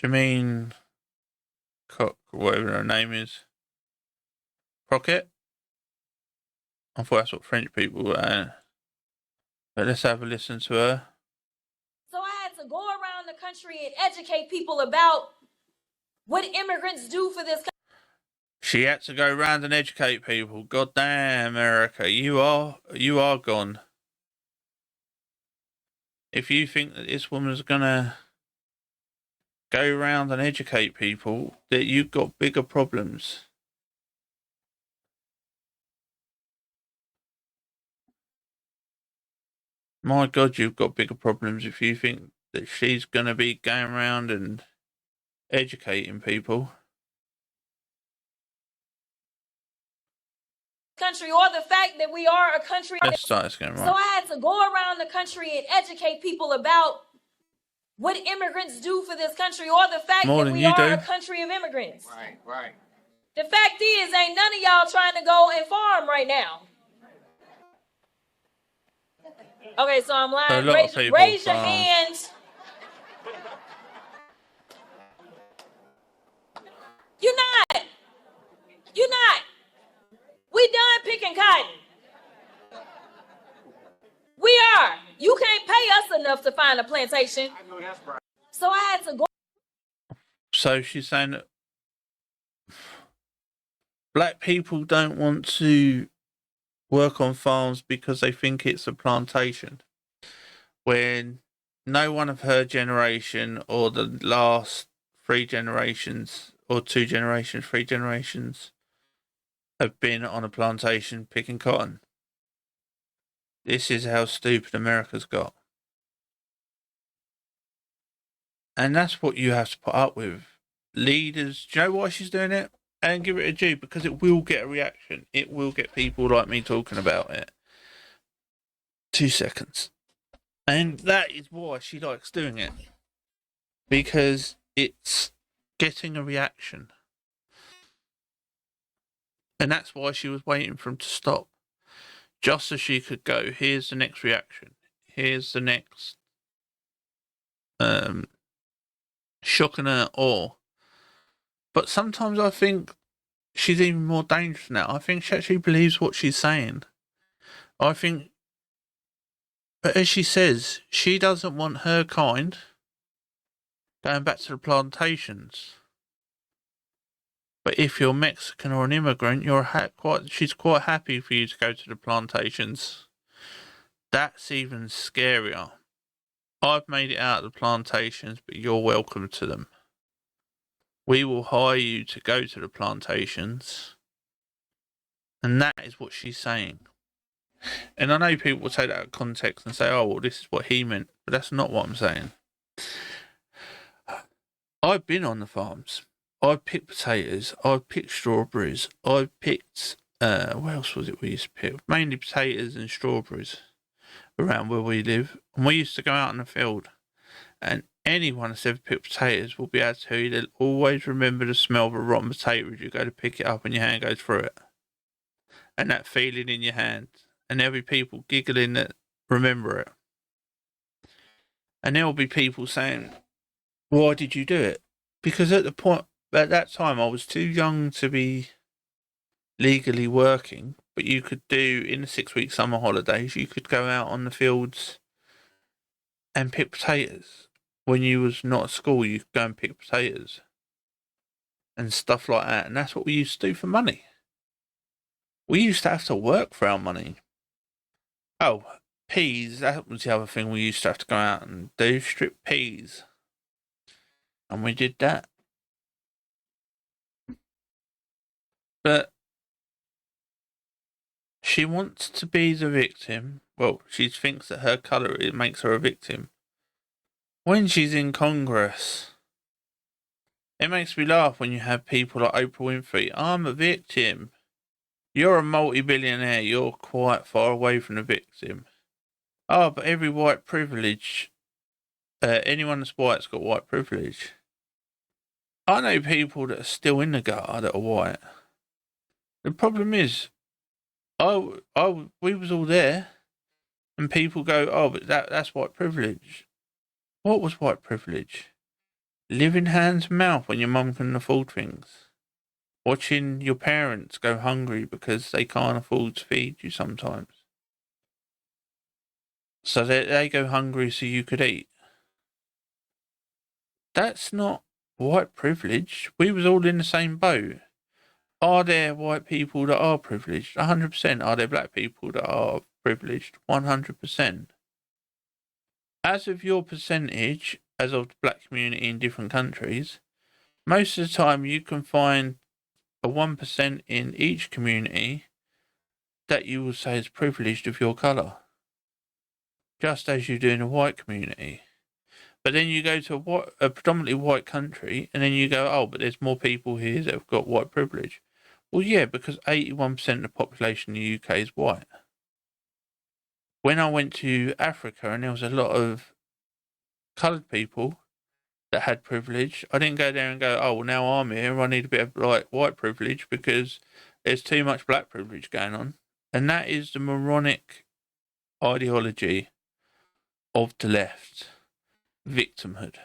Jasmine whatever her name is. Crockett? I thought that's what French people were. But let's have a listen to her. So I had to go around the country and educate people about what immigrants do for this country. She had to go around and educate people. God damn, America, you are gone. If you think that this woman's gonna go around and educate people, that you've got bigger problems. My God, you've got bigger problems if you think that she's gonna be going around and educating people. Country, or the fact that we are a country. Let's start this again, right? So I had to go around the country and educate people about what immigrants do for this country, or the fact that we are a country of immigrants. Right. The fact is, ain't none of y'all trying to go and farm right now. Okay, so I'm lying. Raise your hands. You're not. We done picking cotton. We are. You can't pay us enough to find a plantation. I know that's right. So I had to go. So she's saying that black people don't want to work on farms because they think it's a plantation. When no one of her generation or the last 3 generations or 2 generations, 3 generations have been on a plantation picking cotton. This is how stupid America's got. And that's what you have to put up with. Leaders, do you know why she's doing it? And give it a due, because it will get a reaction. It will get people like me talking about it. 2 seconds. And that is why she likes doing it. Because it's getting a reaction. And that's why she was waiting for him to stop. Just so she could go, here's the next reaction. Here's the next shock and awe. But sometimes I think she's even more dangerous now. I think she actually believes what she's saying. I think, but as she says, she doesn't want her kind going back to the plantations. But if you're Mexican or an immigrant, she's quite happy for you to go to the plantations. That's even scarier. I've made it out of the plantations, but you're welcome to them. We will hire you to go to the plantations. And that is what she's saying. And I know people will take that out of context and say, oh, well, this is what he meant. But that's not what I'm saying. I've been on the farms. I've picked potatoes. I've picked strawberries. I've picked, what else was it we used to pick? Mainly potatoes and strawberries around where we live. And we used to go out in the field. And anyone that's ever picked potatoes will be able to tell you they'll always remember the smell of a rotten potato as you go to pick it up and your hand goes through it. And that feeling in your hand. And there'll be people giggling that remember it. And there'll be people saying, why did you do it? Because at that time I was too young to be legally working, but you could do, in the 6-week summer holidays, you could go out on the fields and pick potatoes. When you was not at school, you could go and pick potatoes and stuff like that. And that's what we used to do for money. We used to have to work for our money. Oh, peas, that was the other thing we used to have to go out and do, strip peas. And we did that. But she wants to be the victim. Well, she thinks that her colour, it makes her a victim. When she's in Congress, it makes me laugh when you have people like Oprah Winfrey. I'm a victim. You're a multi-billionaire. You're quite far away from the victim. Oh, but every white privilege, anyone that's white's got white privilege. I know people that are still in the gutter that are white. The problem is, we was all there, and people go, oh, but that's white privilege. What was white privilege? living hand to mouth when your mum can afford things. Watching your parents go hungry because they can't afford to feed you sometimes. So they go hungry so you could eat. That's not white privilege. We was all in the same boat. Are there white people that are privileged? 100%. Are there black people that are privileged? 100%. As of your percentage, as of the black community in different countries, most of the time you can find a 1% in each community that you will say is privileged of your colour. Just as you do in a white community. But then you go to a predominantly white country, and then you go, oh, but there's more people here that have got white privilege. Well, yeah, because 81% of the population in the UK is white. When I went to Africa and there was a lot of coloured people that had privilege, I didn't go there and go, oh, well, now I'm here, I need a bit of like white privilege because there's too much black privilege going on. And that is the moronic ideology of the left. Victimhood.